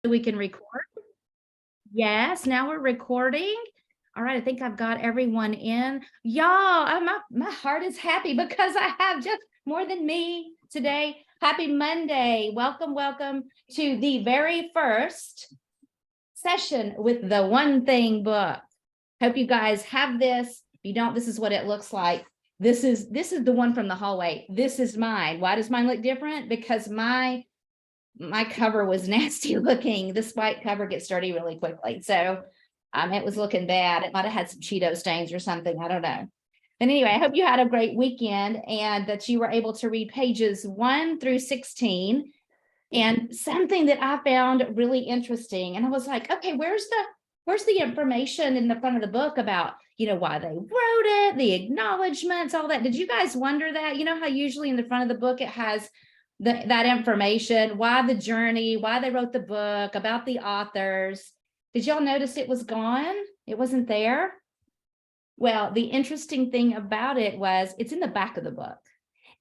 we can record. Yes, now we're recording. All right, I think I've got everyone in. Y'all, my heart is happy because I have just more than me today. Happy Monday. Welcome to the very first session with the One Thing book. Hope you guys have this. If you don't, this is what it looks like. This is the one from the hallway. This is mine. Why does mine look different? Because my cover was nasty looking. This white cover gets dirty really quickly. So it was looking bad. It might have had some Cheeto stains or something. I don't know. But anyway, I hope you had a great weekend and that you were able to read pages 1 through 16. And something that I found really interesting, and I was like, okay, where's the information in the front of the book about, why they wrote it, the acknowledgments, all that. Did you guys wonder that? You know how usually in the front of the book it has that information, why the journey, why they wrote the book, about the authors. Did y'all notice it was gone? It wasn't there? Well, the interesting thing about it was it's in the back of the book.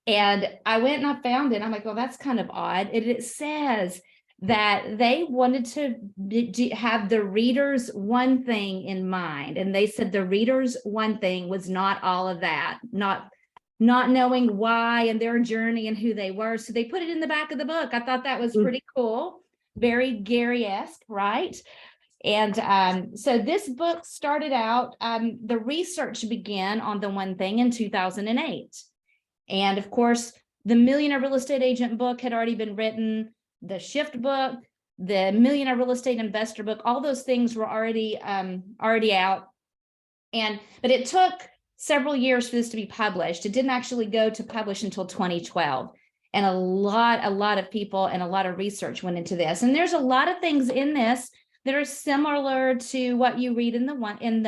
And I went and I found it. I'm like, well, that's kind of odd. And it says that they wanted to have the reader's one thing in mind. And they said the reader's one thing was not all of that, not knowing why and their journey and who they were. So they put it in the back of the book. I thought that was pretty cool. Very Gary-esque, right? And so this book started out, the research began on the One Thing in 2008. And of course, the Millionaire Real Estate Agent book had already been written, the Shift book, the Millionaire Real Estate Investor book, all those things were already out. But it took several years for this to be published. It didn't actually go to publish until 2012. And a lot of people and a lot of research went into this. And there's a lot of things in this that are similar to what you read in the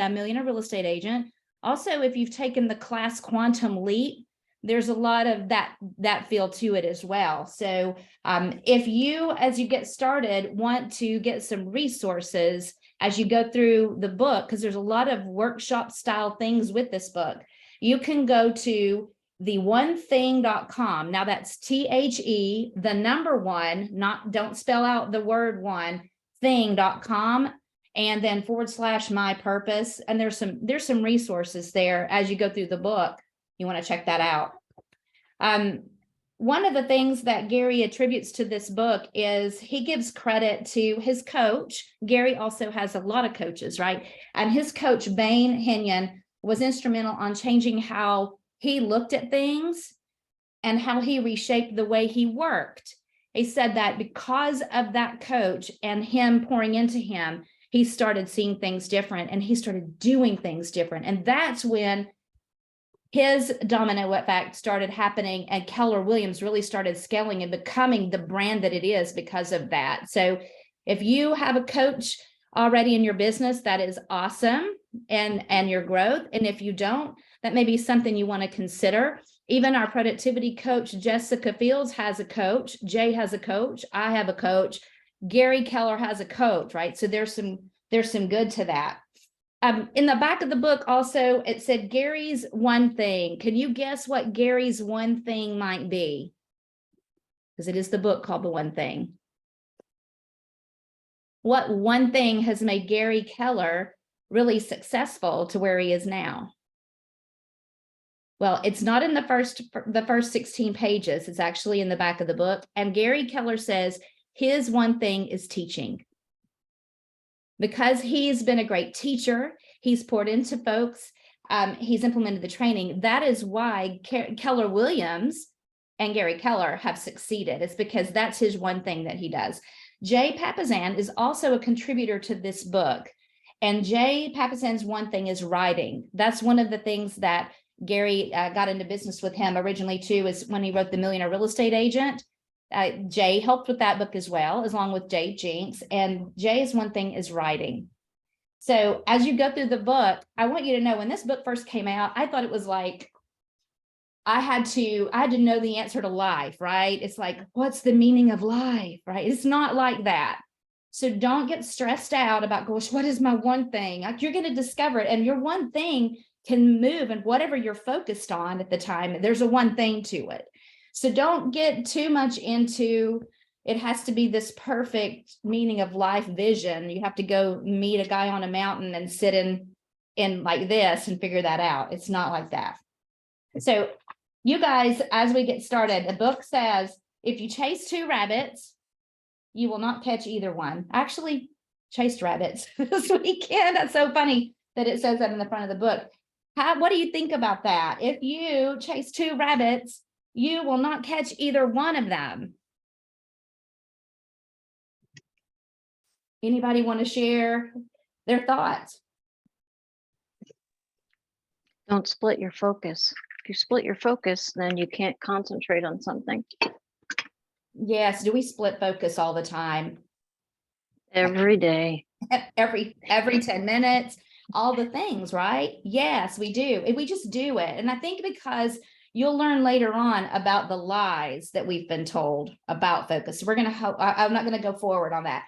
Millionaire Real Estate Agent. Also, if you've taken the class Quantum Leap, there's a lot of that feel to it as well. So if you, as you get started, want to get some resources as you go through the book, because there's a lot of workshop style things with this book, you can go to theonething.com. Now that's THE, the number one, don't spell out the word one, thing.com, and then / my purpose. And there's some resources there as you go through the book. You want to check that out. One of the things that Gary attributes to this book is he gives credit to his coach. Gary also has a lot of coaches, right? And his coach, Bain Henyon, was instrumental on changing how he looked at things and how he reshaped the way he worked. He said that because of that coach and him pouring into him, he started seeing things different and he started doing things different. And that's when his domino effect started happening and Keller Williams really started scaling and becoming the brand that it is because of that. So if you have a coach already in your business, that is awesome, and your growth. And if you don't, that may be something you want to consider. Even our productivity coach, Jessica Fields, has a coach. Jay has a coach. I have a coach. Gary Keller has a coach, right? So there's some good to that. In the back of the book, also, it said Gary's one thing. Can you guess what Gary's one thing might be? Because it is the book called The One Thing. What one thing has made Gary Keller really successful to where he is now? Well, it's not in the first 16 pages. It's actually in the back of the book. And Gary Keller says his one thing is teaching. Because he's been a great teacher, he's poured into folks, he's implemented the training. That is why Keller Williams and Gary Keller have succeeded. It's because that's his one thing that he does. Jay Papasan is also a contributor to this book. And Jay Papasan's one thing is writing. That's one of the things that Gary got into business with him originally too, is when he wrote The Millionaire Real Estate Agent. Jay helped with that book as well, along with Dave Jinks. And Jay's one thing is writing. So as you go through the book, I want you to know when this book first came out, I thought it was like, I had to know the answer to life, right? It's like, what's the meaning of life, right? It's not like that. So don't get stressed out about, gosh, what is my one thing? Like, you're going to discover it, and your one thing can move, and whatever you're focused on at the time, there's a one thing to it. So don't get too much into it has to be this perfect meaning of life vision. You have to go meet a guy on a mountain and sit in like this and figure that out. It's not like that. So you guys, as we get started, the book says, if you chase two rabbits, you will not catch either one. I actually chased rabbits this weekend. That's so funny that it says that in the front of the book. What do you think about that? If you chase two rabbits, you will not catch either one of them. Anybody want to share their thoughts? Don't split your focus. If you split your focus, then you can't concentrate on something. Yes. Do we split focus all the time? Every day. Every 10 minutes, all the things, right? Yes, we do. And we just do it. And I think because you'll learn later on about the lies that we've been told about focus. We're going to, I'm not going to go forward on that.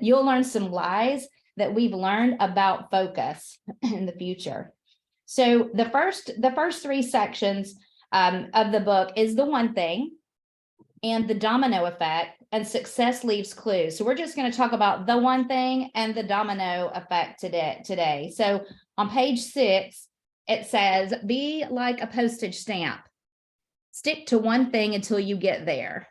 You'll learn some lies that we've learned about focus in the future. So the first three sections of the book is the one thing and the domino effect, and success leaves clues. So we're just going to talk about the one thing and the domino effect today. So on page 6, it says, be like a postage stamp. Stick to one thing until you get there.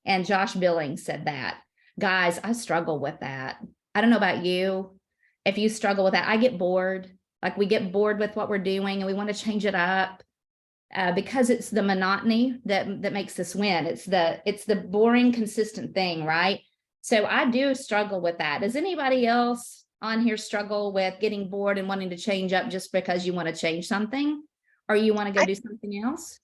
And Josh Billings said that. Guys, I struggle with that. I don't know about you. If you struggle with that, I get bored. Like we get bored with what we're doing and we want to change it up because it's the monotony that makes us win. It's the boring, consistent thing, right? So I do struggle with that. Does anybody else on here struggle with getting bored and wanting to change up just because you want to change something, or you want to go do something else?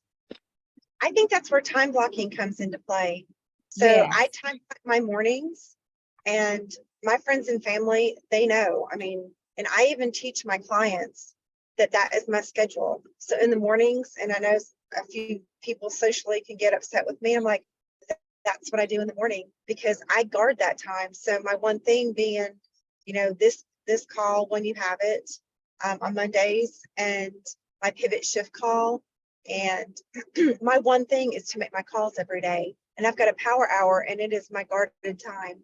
I think that's where time blocking comes into play. So Yes. I time block my mornings, and my friends and family, they know. I mean, and I even teach my clients that is my schedule. So in the mornings, and I know a few people socially can get upset with me. I'm like, that's what I do in the morning because I guard that time. So my one thing being, this call when you have it on Mondays, and my pivot shift call. And my one thing is to make my calls every day. And I've got a power hour, and it is my guarded time.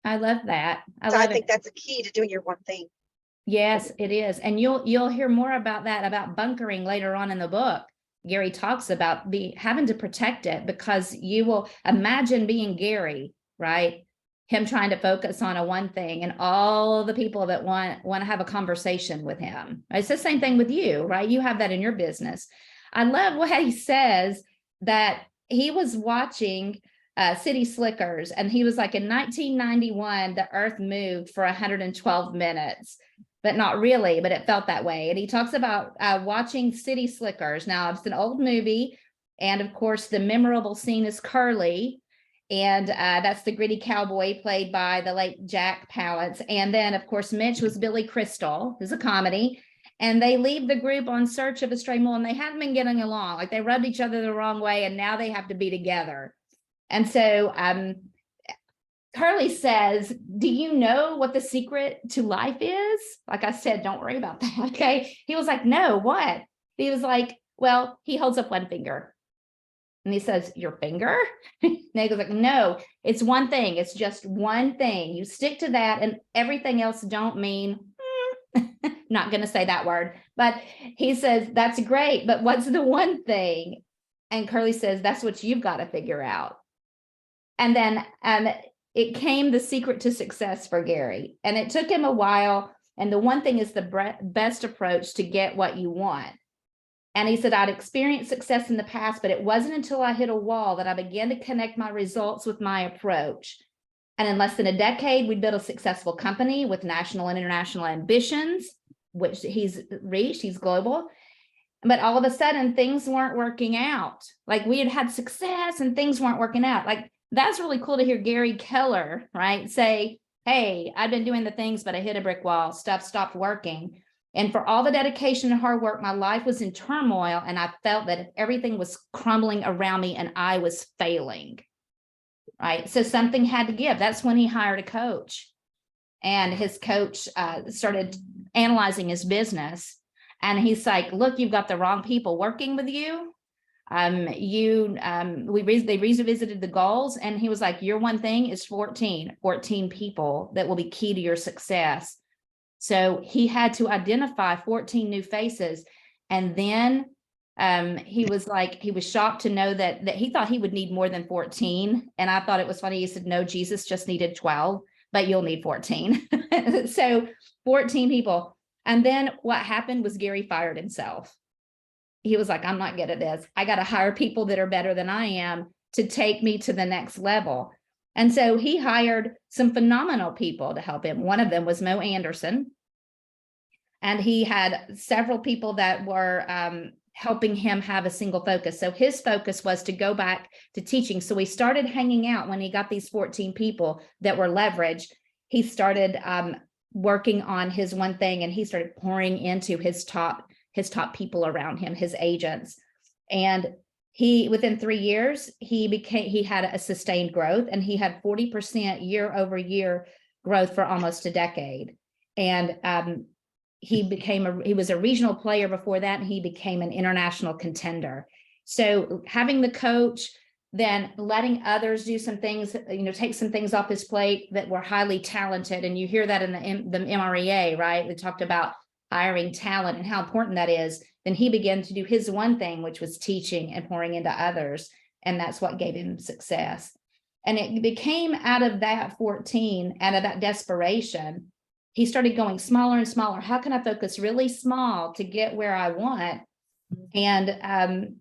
I love that. I think that's a key to doing your one thing. Yes, it is. And you'll hear more about that, about bunkering later on in the book. Gary talks about having to protect it, because you will imagine being Gary, right? Him trying to focus on a one thing and all the people that want to have a conversation with him. It's the same thing with you, right? You have that in your business. I love what he says, that he was watching City Slickers, and he was like, in 1991, the earth moved for 112 minutes, but not really, but it felt that way. And he talks about watching City Slickers. Now, it's an old movie, and of course, the memorable scene is Curly, and that's the gritty cowboy played by the late Jack Palance. And then, of course, Mitch was Billy Crystal, who's a comedy. And they leave the group on search of a stray mule, and they haven't been getting along. Like they rubbed each other the wrong way, and now they have to be together. And so Curly says, do you know what the secret to life is? Like I said, don't worry about that, okay? He was like, no, what? He was like, well, he holds up one finger. And he says, your finger? And he goes like, no, it's one thing. It's just one thing. You stick to that, and everything else don't mean, not going to say that word. But he says, that's great, but what's the one thing? And Curly says, that's what you've got to figure out. And then it came the secret to success for Gary. And it took him a while. And the one thing is the best approach to get what you want. And he said, I'd experienced success in the past, but it wasn't until I hit a wall that I began to connect my results with my approach. And in less than a decade, we built a successful company with national and international ambitions, which he's reached. He's global. But all of a sudden, things weren't working out. Like we had success and things weren't working out. Like that's really cool to hear Gary Keller, right, say, hey, I've been doing the things, but I hit a brick wall. Stuff stopped working. And for all the dedication and hard work, my life was in turmoil. And I felt that everything was crumbling around me and I was failing. Right. So something had to give. That's when he hired a coach. And his coach started analyzing his business. And he's like, look, you've got the wrong people working with you. They revisited the goals, and he was like, your one thing is 14 people that will be key to your success. So he had to identify 14 new faces. And then he was shocked to know that he thought he would need more than 14. And I thought it was funny. He said, no, Jesus just needed 12, but you'll need 14. So 14 people. And then what happened was Gary fired himself. He was like, I'm not good at this. I got to hire people that are better than I am to take me to the next level. And so he hired some phenomenal people to help him. One of them was Mo Anderson. And he had several people that were helping him have a single focus. So his focus was to go back to teaching. So he started hanging out when he got these 14 people that were leveraged. He started working on his one thing, and he started pouring into his top people around him, his agents. And within 3 years, he had a sustained growth, and he had 40% year over year growth for almost a decade. And he was a regional player before that, and he became an international contender. So having the coach, then letting others do some things, take some things off his plate that were highly talented. And you hear that in the MREA, right? We talked about hiring talent and how important that is. Then he began to do his one thing, which was teaching and pouring into others. And that's what gave him success. And it became out of that 14, out of that desperation, he started going smaller and smaller. How can I focus really small to get where I want? And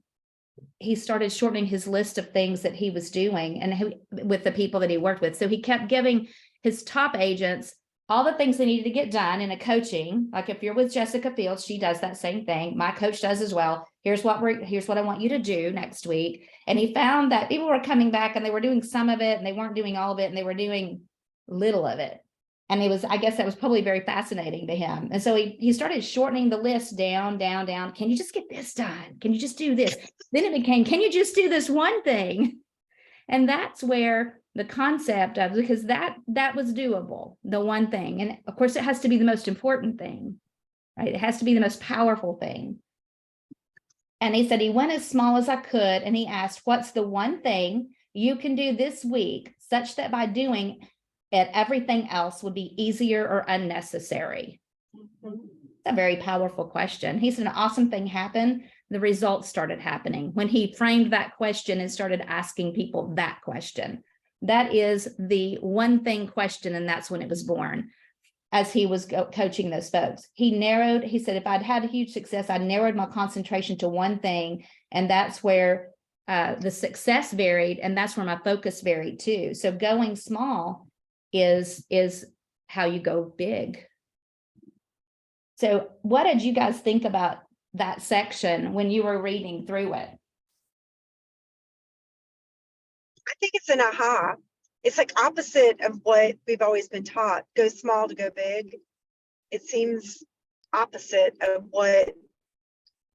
he started shortening his list of things that he was doing and with the people that he worked with. So he kept giving his top agents all the things they needed to get done in a coaching. Like if you're with Jessica Fields, she does that same thing. My coach does as well. Here's what I want you to do next week. And he found that people were coming back and they were doing some of it and they weren't doing all of it and they were doing little of it. And I guess that was probably very fascinating to him. And so he started shortening the list down. Can you just get this done? Can you just do this? Then it became, can you just do this one thing? And that's where the concept of, because that was doable, the one thing. And of course, it has to be the most important thing, right? It has to be the most powerful thing. And he said he went as small as I could. And he asked, what's the one thing you can do this week such that by doing it, everything else would be easier or unnecessary? It's a very powerful question. He said an awesome thing happened. The results started happening when he framed that question and started asking people that question. That is the one thing question. And that's when it was born. As he was coaching those folks, he said, if I'd had a huge success, I narrowed my concentration to one thing. And that's where the success varied. And that's where my focus varied too. So going small is how you go big. So what did you guys think about that section when you were reading through it? I think it's an aha. It's like opposite of what we've always been taught. Go small to go big. It seems opposite of what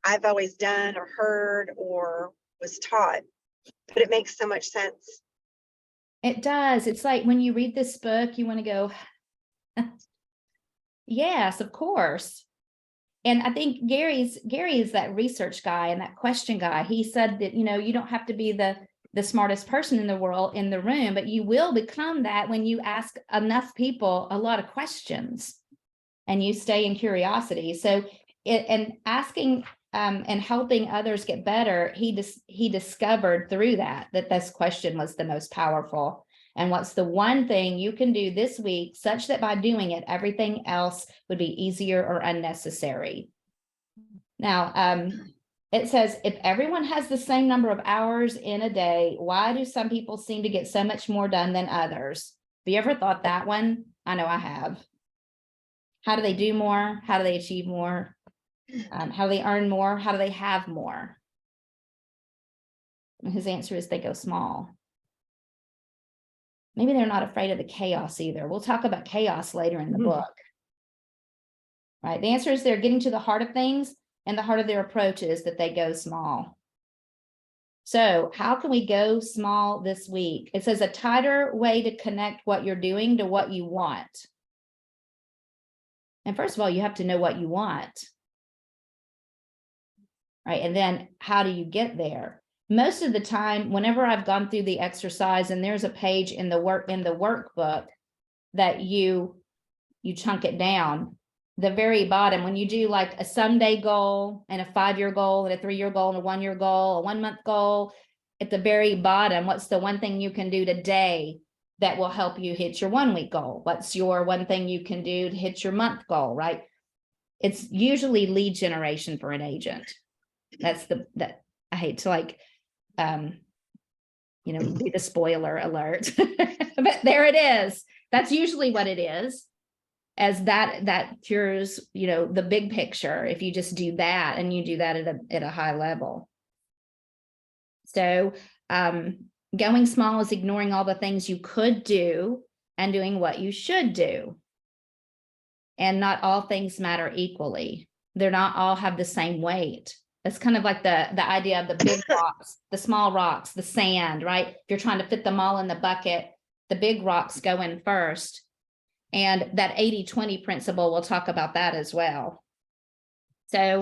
I've always done or heard or was taught, but it makes so much sense. It does. It's like when you read this book, you want to go, yes, of course. And I think Gary is that research guy and that question guy. He said that, you don't have to be the smartest person in the world in the room, but you will become that when you ask enough people a lot of questions and you stay in curiosity. So and asking and helping others get better, he discovered through that this question was the most powerful. And what's the one thing you can do this week such that by doing it, everything else would be easier or unnecessary? Now, it says, if everyone has the same number of hours in a day, why do some people seem to get so much more done than others? Have you ever thought that one? I know I have. How do they do more? How do they achieve more? How do they earn more? How do they have more? And his answer is they go small. Maybe they're not afraid of the chaos either. We'll talk about chaos later in the book. Right? The answer is they're getting to the heart of things, and the heart of their approach is that they go small. So how can we go small this week? It says a tighter way to connect what you're doing to what you want. And first of all, you have to know what you want. Right? And then how do you get there? most of the time, whenever I've gone through the exercise, and there's a page in the workbook that you chunk it down, the very bottom, when you do like a someday goal and a 5-year goal and a 3-year goal and a 1-year goal, a 1-month goal, at the very bottom, what's the one thing you can do today that will help you hit your 1-week goal? What's your one thing you can do to hit your month goal, right? It's usually lead generation for an agent. That's that I hate to like, be the spoiler alert, but there it is. That's usually what it is, as that cures, the big picture. If you just do that, and you do that at a high level. So, going small is ignoring all the things you could do and doing what you should do. And not all things matter equally. They're not all have the same weight. That's kind of like the idea of the big rocks, the small rocks, the sand, right? If you're trying to fit them all in the bucket, the big rocks go in first. And that 80-20 principle, we'll talk about that as well. So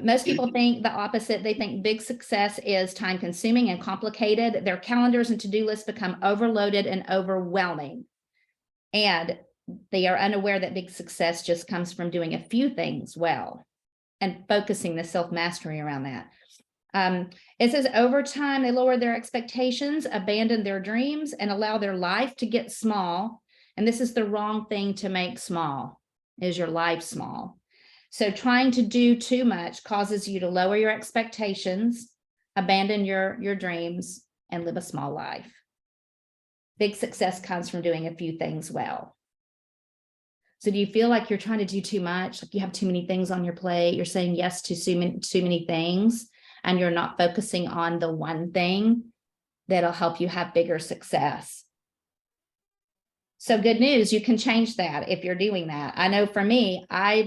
most people think the opposite. They think big success is time consuming and complicated. Their calendars and to-do lists become overloaded and overwhelming. And they are unaware that big success just comes from doing a few things well and focusing the self-mastery around that. It says over time, they lower their expectations, abandon their dreams, and allow their life to get small. And this is the wrong thing to make small, is your life small. So trying to do too much causes you to lower your expectations, abandon your dreams, and live a small life. Big success comes from doing a few things well. So do you feel like you're trying to do too much? Like you have too many things on your plate? You're saying yes to too many things, and you're not focusing on the one thing that'll help you have bigger success. So good news, you can change that if you're doing that. I know for me,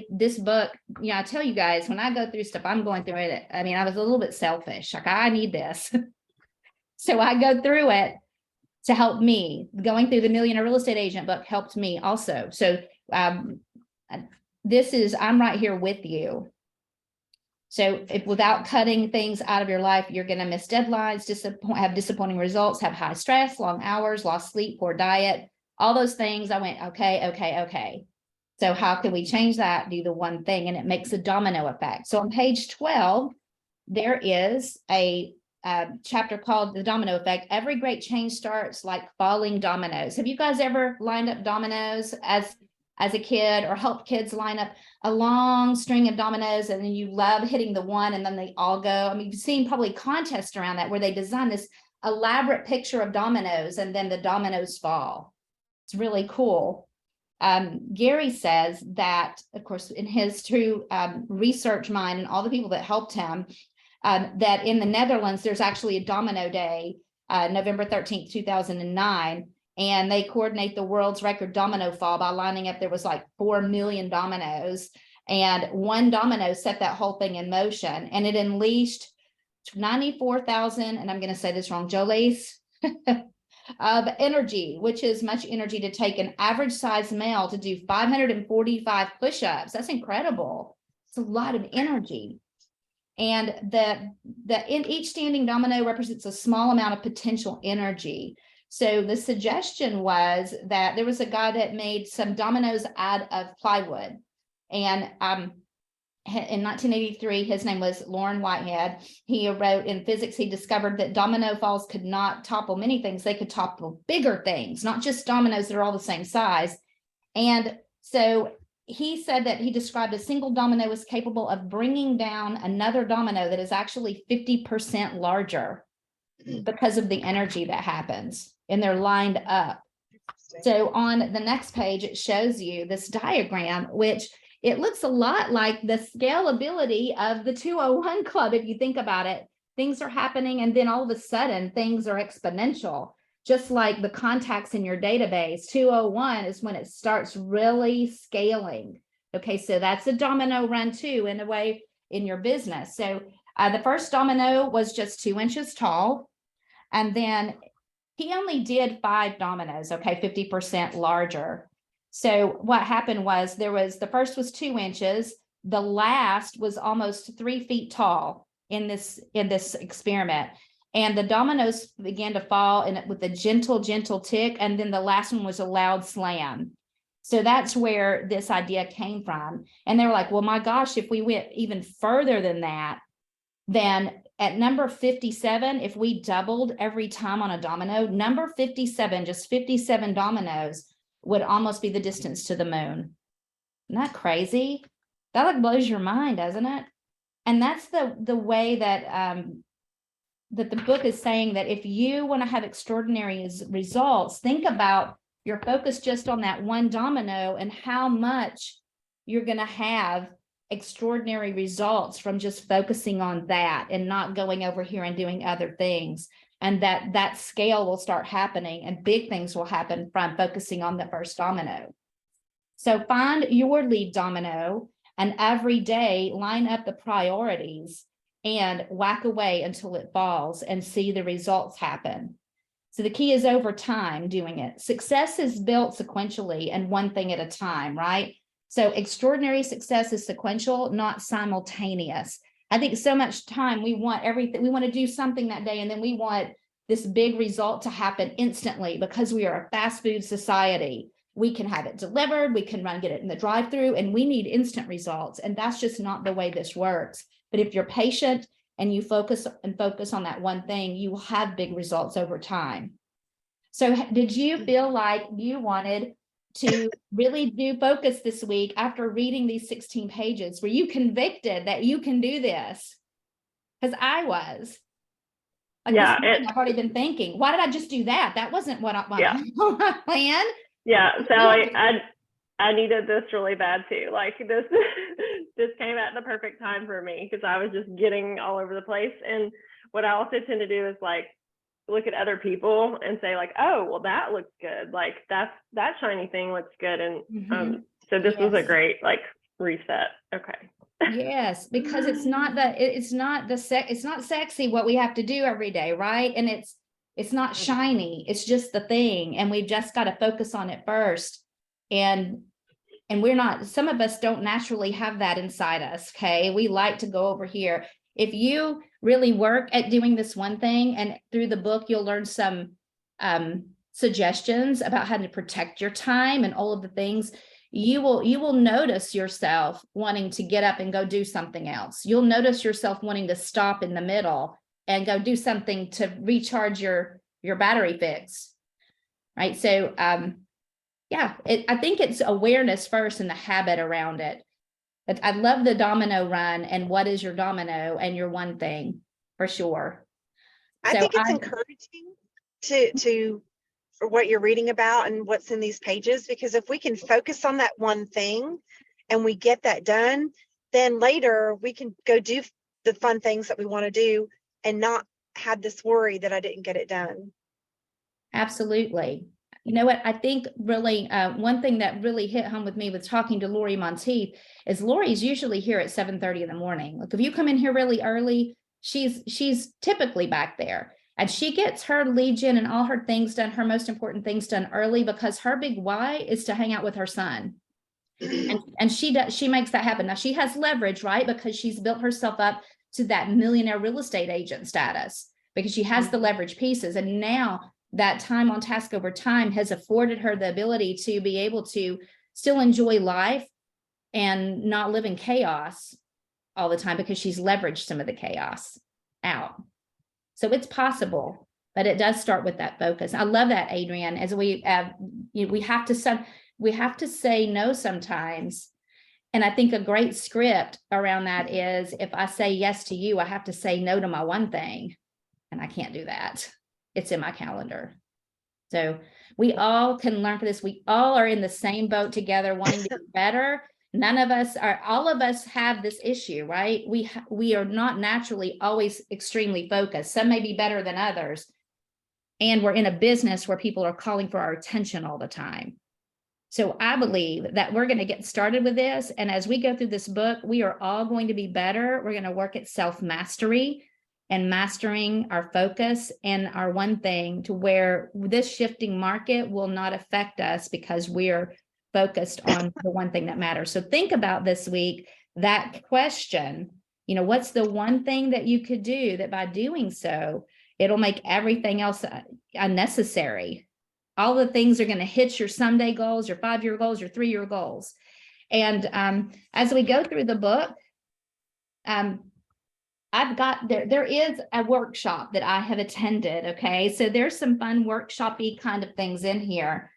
this book, I tell you guys, when I go through stuff, I'm going through it. I mean, I was a little bit selfish. Like, I need this. So I go through it to help me. Going through the Millionaire Real Estate Agent book helped me also. So I'm right here with you. So if without cutting things out of your life, you're going to miss deadlines, have disappointing results, have high stress, long hours, lost sleep, poor diet, all those things. I went, okay. So how can we change that? Do the one thing, and it makes a domino effect. So on page 12, there is a chapter called The Domino Effect. Every great change starts like falling dominoes. Have you guys ever lined up dominoes as a kid, or helped kids line up a long string of dominoes, and then you love hitting the one and then they all go? I mean, you've seen probably contests around that where they design this elaborate picture of dominoes and then the dominoes fall. It's really cool. Gary says that, of course, in his true research mind and all the people that helped him, that in the Netherlands, there's actually a domino day, November 13th, 2009. And they coordinate the world's record domino fall by lining up. There was like 4 million dominoes, and one domino set that whole thing in motion, and it unleashed 94,000, and I'm going to say this wrong, joules of energy, which is much energy to take an average size male to do 545 push-ups. That's incredible. It's a lot of energy. And in each standing domino represents a small amount of potential energy. So the suggestion was that there was a guy that made some dominoes out of plywood. And in 1983, his name was Lauren Whitehead. He wrote in physics, he discovered that domino falls could not topple many things. They could topple bigger things, not just dominoes that are all the same size. And so he said that he described a single domino as capable of bringing down another domino that is actually 50% larger because of the energy that happens. And they're lined up. So on the next page, it shows you this diagram, which it looks a lot like the scalability of the 201 Club. If you think about it, things are happening, and then all of a sudden things are exponential, just like the contacts in your database. 201 is when it starts really scaling. Okay, so that's a domino run too, in a way, in your business. So the first domino was just 2 inches tall, and then he only did 5 dominoes, okay, 50% larger. So what happened was the first was 2 inches. The last was almost 3 feet tall in this experiment. And the dominoes began to fall and with a gentle, gentle tick. And then the last one was a loud slam. So that's where this idea came from. And they were like, well, my gosh, if we went even further than that, then at number 57, if we doubled every time on a domino, number 57, just 57 dominoes would almost be the distance to the moon. Isn't that crazy? That like blows your mind, doesn't it? And that's the way that that the book is saying that if you want to have extraordinary results, think about your focus just on that one domino and how much you're going to have extraordinary results from just focusing on that and not going over here and doing other things. And that scale will start happening and big things will happen from focusing on the first domino. So find your lead domino and every day line up the priorities and whack away until it falls and see the results happen. So the key is over time doing it. Success is built sequentially and one thing at a time, right? So extraordinary success is sequential, not simultaneous. I think so much time we want everything, we want to do something that day and then we want this big result to happen instantly because we are a fast food society. We can have it delivered, we can get it in the drive-through, and we need instant results. And that's just not the way this works. But if you're patient and you focus on that one thing, you will have big results over time. So did you feel like you wanted to really do focus this week after reading these 16 pages? Were you convicted that you can do this? Because I was. Like, yeah, I've already been thinking, why did I just do that? That wasn't what I my plan. Yeah, Sally, I needed this really bad too. Like this came at the perfect time for me because I was just getting all over the place. And what I also tend to do is like look at other people and say like, oh, well, that looks good. Like that shiny thing looks good. And so this was a great like reset. Okay. Yes, because it's not sexy what we have to do every day, right? And it's not shiny, it's just the thing, and we've just got to focus on it first. And we're not, some of us don't naturally have that inside us. Okay, we like to go over here. If you really work at doing this one thing, and through the book you'll learn some suggestions about how to protect your time and all of the things, you will notice yourself wanting to get up and go do something else. You'll notice yourself wanting to stop in the middle and go do something to recharge your battery fix, right? So yeah, I think it's awareness first and the habit around it. But I love the domino run and what is your domino and your one thing for sure. I think it's encouraging to for what you're reading about and what's in these pages, because if we can focus on that one thing and we get that done, then later we can go do the fun things that we want to do and not have this worry that I didn't get it done. Absolutely. You know what, I think really one thing that really hit home with me with talking to Lori Monteith is Lori's usually here at 7:30 in the morning. Like if you come in here really early, she's typically back there. And she gets her Legion and all her things done, her most important things done early, because her big why is to hang out with her son. And she makes that happen. Now she has leverage, right? Because she's built herself up to that millionaire real estate agent status because she has the leverage pieces. And now that time on task over time has afforded her the ability to be able to still enjoy life and not live in chaos all the time because she's leveraged some of the chaos out. So it's possible, but it does start with that focus. I love that, Adrienne. As we have to say no sometimes. And I think a great script around that is if I say yes to you, I have to say no to my one thing. And I can't do that. It's in my calendar. So we all can learn from this. We all are in the same boat together, wanting to be better. All of us have this issue, right? We are not naturally always extremely focused. Some may be better than others. And we're in a business where people are calling for our attention all the time. So I believe that we're going to get started with this. And as we go through this book, we are all going to be better. We're going to work at self-mastery and mastering our focus and our one thing to where this shifting market will not affect us because we're focused on the one thing that matters. So think about this week, that question, what's the one thing that you could do that by doing so, it'll make everything else unnecessary. All the things are going to hit your someday goals, your 5-year goals, your 3-year goals. And as we go through the book, I've got there is a workshop that I have attended. Okay. So there's some fun workshop-y kind of things in here.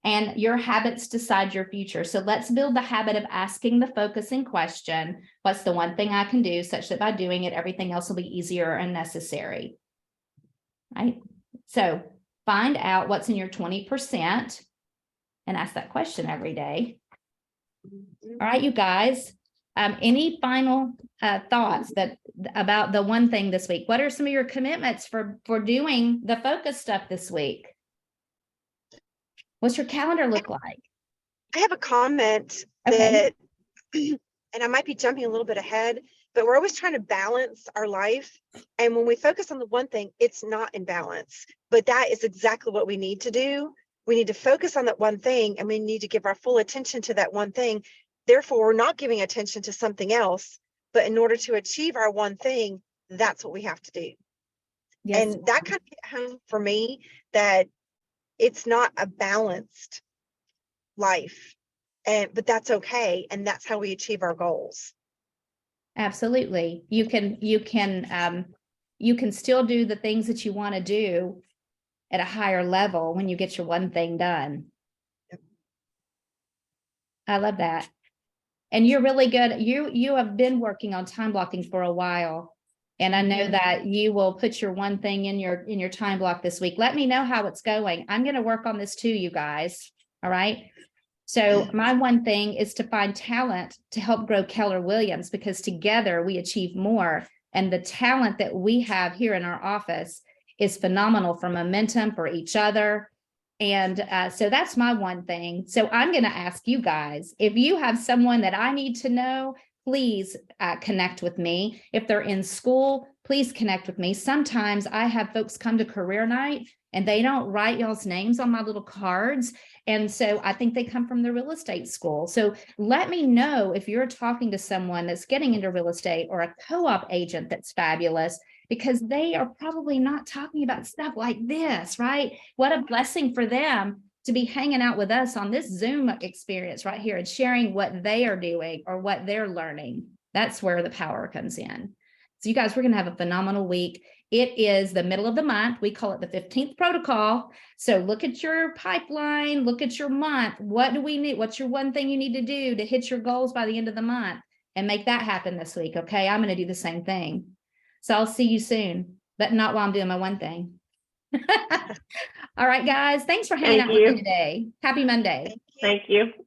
And your habits decide your future. So let's build the habit of asking the focusing question. What's the one thing I can do such that by doing it, everything else will be easier and necessary? Right. So find out what's in your 20% and ask that question every day. All right, you guys. Any final thoughts about the one thing this week? What are some of your commitments for doing the focus stuff this week? What's your calendar look like? I have a comment Okay. that, and I might be jumping a little bit ahead, but we're always trying to balance our life. And when we focus on the one thing, it's not in balance, but that is exactly what we need to do. We need to focus on that one thing, and we need to give our full attention to that one thing. Therefore, we're not giving attention to something else, but in order to achieve our one thing, that's what we have to do. Yes. And that kind of hit home for me, that it's not a balanced life, but that's okay. And that's how we achieve our goals. Absolutely. You can still do the things that you want to do at a higher level when you get your one thing done. Yep. I love that. And you're really good. You have been working on time blocking for a while. And I know that you will put your one thing in your time block this week. Let me know how it's going. I'm going to work on this too, you guys. All right. So my one thing is to find talent to help grow Keller Williams, because together we achieve more. And the talent that we have here in our office is phenomenal for momentum for each other. And so that's my one thing. So I'm going to ask you guys, if you have someone that I need to know, please connect with me. If they're in school, please connect with me. Sometimes I have folks come to career night and they don't write y'all's names on my little cards. And so I think they come from the real estate school. So let me know if you're talking to someone that's getting into real estate, or a co-op agent that's fabulous, because they are probably not talking about stuff like this, right? What a blessing for them to be hanging out with us on this Zoom experience right here and sharing what they are doing or what they're learning. That's where the power comes in. So you guys, we're going to have a phenomenal week. It is the middle of the month. We call it the 15th protocol. So look at your pipeline, look at your month. What do we need? What's your one thing you need to do to hit your goals by the end of the month and make that happen this week? Okay. I'm going to do the same thing. So I'll see you soon, but not while I'm doing my one thing. All right, guys. Thanks for hanging out with me today. Happy Monday. Thank you. Thank you.